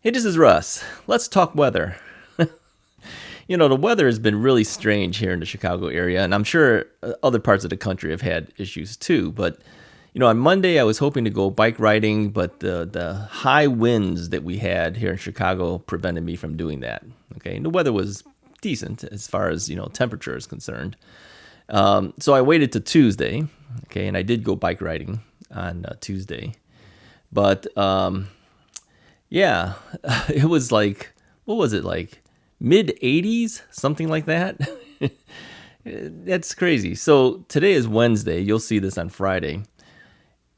Hey, this is Russ. Let's talk weather. The weather has been really strange here in the Chicago area, and I'm sure other parts of the country have had issues too. But, on Monday I was hoping to go bike riding, but the high winds that we had here in Chicago prevented me from doing that. Okay, and the weather was decent as far as, temperature is concerned. So I waited to Tuesday, okay, and I did go bike riding on Tuesday. But, yeah, it was like, what was it like? Mid 80s, something like that. That's crazy. So today is Wednesday. You'll see this on Friday.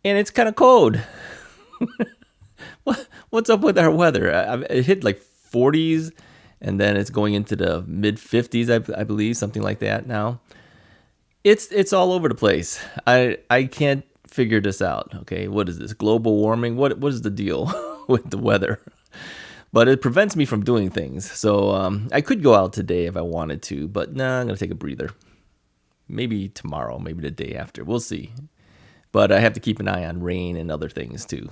And it's kind of cold. What's up with our weather? It hit like 40s and then it's going into the mid 50s, I believe, something like that now. It's all over the place. I can't figure this out. Okay, what is this? Global warming? What is the deal with the weather? But it prevents me from doing things. So I could go out today if I wanted to, but nah, I'm gonna take a breather. Maybe tomorrow, maybe the day after. We'll see. But I have to keep an eye on rain and other things too.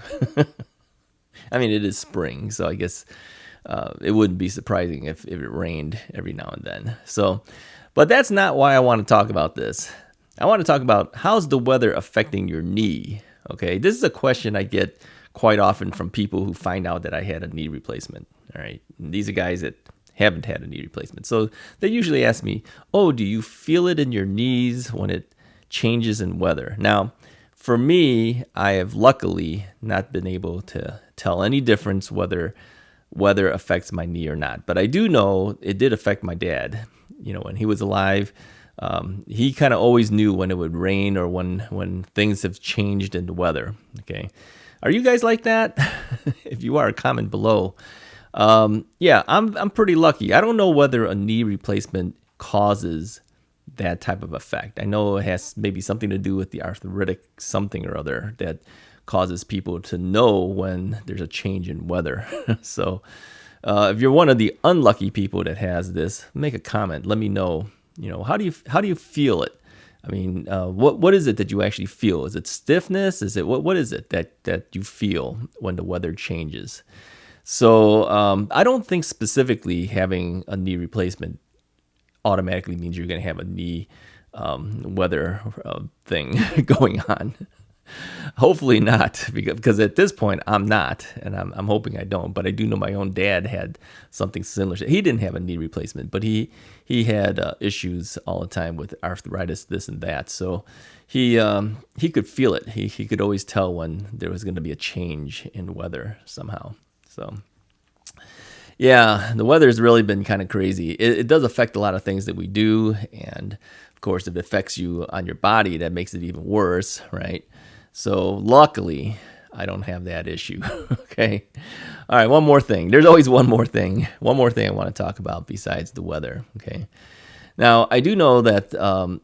I mean, it is spring, so I guess it wouldn't be surprising if it rained every now and then. So, but that's not why I want to talk about this. I want to talk about how's the weather affecting your knee. Okay, this is a question I get quite often from people who find out that I had a knee replacement. All right, and these are guys that haven't had a knee replacement, so they usually ask me, "Oh, do you feel it in your knees when it changes in weather?" Now, for me, I have luckily not been able to tell any difference whether weather affects my knee or not. But I do know it did affect my dad. When he was alive, he kind of always knew when it would rain or when things have changed in the weather. Okay, are you guys like that? If you are, comment below. Yeah, I'm pretty lucky. I don't know whether a knee replacement causes that type of effect. I know it has maybe something to do with the arthritic something or other that causes people to know when there's a change in weather. So if you're one of the unlucky people that has this, make a comment. Let me know. How do you feel it? I mean, what is it that you actually feel? Is it stiffness? Is it what is it that you feel when the weather changes? So I don't think specifically having a knee replacement automatically means you're going to have a knee weather thing going on. Hopefully not, because at this point I'm not, and I'm hoping I don't. But I do know my own dad had something similar. He didn't have a knee replacement, but he had issues all the time with arthritis, this and that. So he could feel it. He could always tell when there was going to be a change in weather somehow. So yeah, the weather has really been kind of crazy. It does affect a lot of things that we do, and of course, if it affects you on your body, that makes it even worse, right? So luckily, I don't have that issue. Okay. All right. One more thing. There's always one more thing. One more thing I want to talk about besides the weather. Okay. Now, I do know that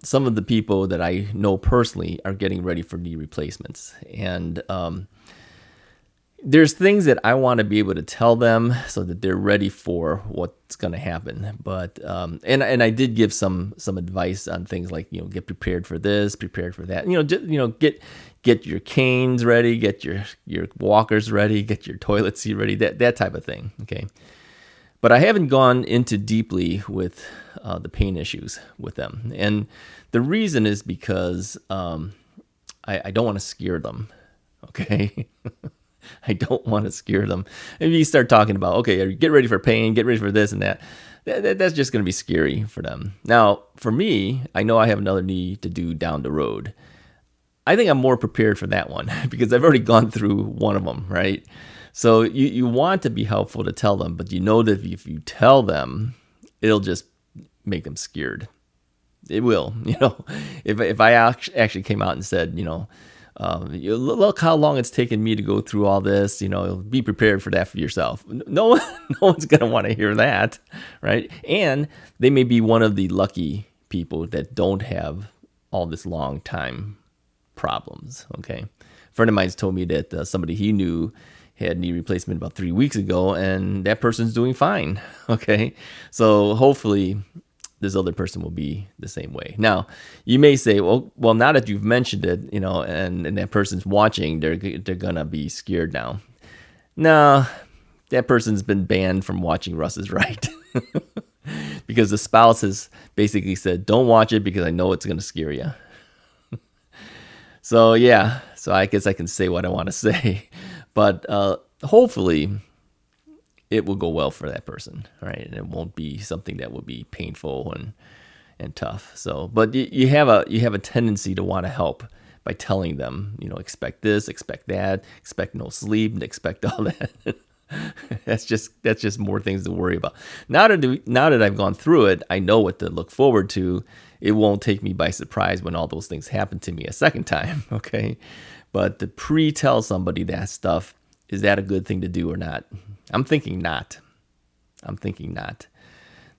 some of the people that I know personally are getting ready for knee replacements. And there's things that I want to be able to tell them so that they're ready for what's going to happen. But and I did give some advice on things like, get prepared for this, prepared for that. Get your canes ready, get your walkers ready, get your toilet seat ready, that type of thing. Okay. But I haven't gone into deeply with the pain issues with them. And the reason is because I don't want to scare them. Okay. I don't want to scare them. If you start talking about, okay, get ready for pain, get ready for this and that, that's just going to be scary for them. Now, for me, I know I have another knee to do down the road. I think I'm more prepared for that one because I've already gone through one of them, right? So you want to be helpful to tell them, but you know that if you tell them, it'll just make them scared. It will, If I actually came out and said, look how long it's taken me to go through all this, be prepared for that for yourself. No one's going to want to hear that, right? And they may be one of the lucky people that don't have all this long time problems, okay? A friend of mine's told me that somebody he knew had knee replacement about 3 weeks ago, and that person's doing fine, okay? So hopefully this other person will be the same way. Now, you may say, well, now that you've mentioned it, and that person's watching, they're gonna be scared now. No, that person's been banned from watching Russ is Right. Because the spouse has basically said, don't watch it because I know it's going to scare you. So yeah, so I guess I can say what I want to say, but hopefully it will go well for that person, right? And it won't be something that will be painful and tough. So, but you have a tendency to want to help by telling them, expect this, expect that, expect no sleep, and expect all that. That's just more things to worry about. Now that I've gone through it, I know what to look forward to. It won't take me by surprise when all those things happen to me a second time, okay? But to pre-tell somebody that stuff, is that a good thing to do or not? I'm thinking not.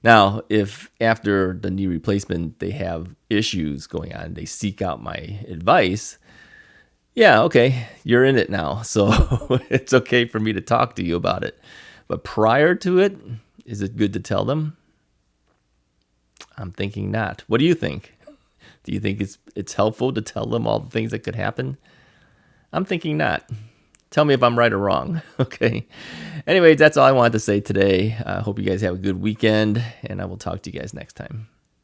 Now, if after the knee replacement they have issues going on, they seek out my advice, yeah, okay, you're in it now. So it's okay for me to talk to you about it. But prior to it, is it good to tell them? I'm thinking not. What do you think? Do you think it's helpful to tell them all the things that could happen? I'm thinking not. Tell me if I'm right or wrong. Okay. Anyways, that's all I wanted to say today. I hope you guys have a good weekend, and I will talk to you guys next time.